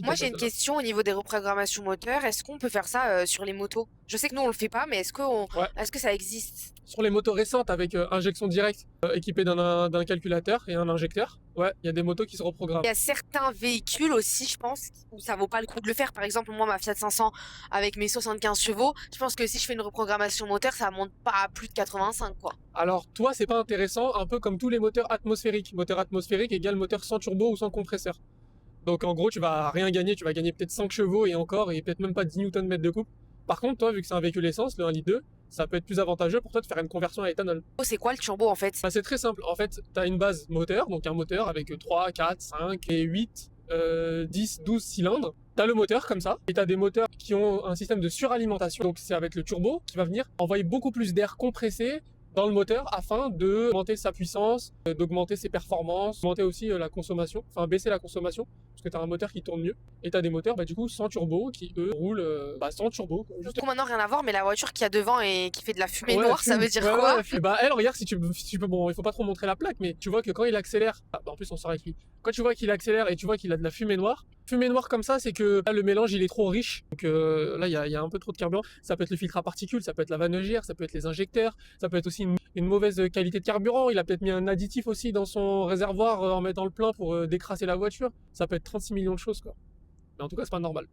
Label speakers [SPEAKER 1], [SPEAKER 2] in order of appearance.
[SPEAKER 1] qui
[SPEAKER 2] Moi, j'ai
[SPEAKER 1] dépasse
[SPEAKER 2] une
[SPEAKER 1] de là.
[SPEAKER 2] question au niveau des reprogrammations moteurs. Est-ce qu'on peut faire ça sur les motos? Je sais que nous, on le fait pas, mais
[SPEAKER 1] Ouais.
[SPEAKER 2] est-ce que ça existe?
[SPEAKER 1] Sur les motos récentes avec injection directe, équipées d'un calculateur et un injecteur, ouais, il y a des motos qui se reprogramment.
[SPEAKER 2] Il y a certains véhicules aussi, je pense, où ça vaut pas le coup de le faire. Par exemple, moi, ma Fiat 500 avec mes 75 chevaux, je pense que si je fais une reprogrammation moteur, ça monte pas à plus de 85, quoi.
[SPEAKER 1] Alors toi, c'est pas intéressant, un peu comme tous les moteurs atmosphériques. Moteur atmosphérique égale moteur sans turbo ou sans compresseur. Donc en gros, tu vas rien gagner, tu vas gagner peut-être 5 chevaux et encore, et peut-être même pas 10 Nm de couple. Par contre, toi, vu que c'est un véhicule essence, le 1,2 litre, ça peut être plus avantageux pour toi de faire une conversion à éthanol.
[SPEAKER 2] Oh, c'est quoi le turbo en fait?
[SPEAKER 1] Bah, c'est très simple. En fait, tu as une base moteur, donc un moteur avec 3, 4, 5 et 8, 10, 12 cylindres. Tu as le moteur comme ça, et tu as des moteurs qui ont un système de suralimentation. Donc c'est avec le turbo qui va venir envoyer beaucoup plus d'air compressé dans le moteur afin d'augmenter sa puissance, d'augmenter ses performances, augmenter aussi la consommation, enfin baisser la consommation, parce que tu as un moteur qui tourne mieux. Et tu as des moteurs du coup sans turbo qui eux roulent sans turbo.
[SPEAKER 2] Du coup, maintenant, rien à voir, mais la voiture qui a devant et qui fait de la fumée
[SPEAKER 1] Ouais, elle
[SPEAKER 2] noire, ça
[SPEAKER 1] fume.
[SPEAKER 2] veut dire
[SPEAKER 1] Ouais, ouais,
[SPEAKER 2] quoi?
[SPEAKER 1] elle fume. Bah, elle, regarde, si tu peux, bon, il faut pas trop montrer la plaque, mais tu vois que quand il accélère, en plus, on sort avec lui. Quand tu vois qu'il accélère et tu vois qu'il a de la fumée noire comme ça, c'est que là, le mélange, il est trop riche. Donc là, il y a un peu trop de carburant. Ça peut être le filtre à particules, ça peut être la vannegière, ça peut être les injecteurs, ça peut être aussi une mauvaise qualité de carburant. Il a peut-être mis un additif aussi dans son réservoir en mettant le plein pour décrasser la voiture. Ça peut être 36 millions de choses, quoi. Mais en tout cas, c'est pas normal.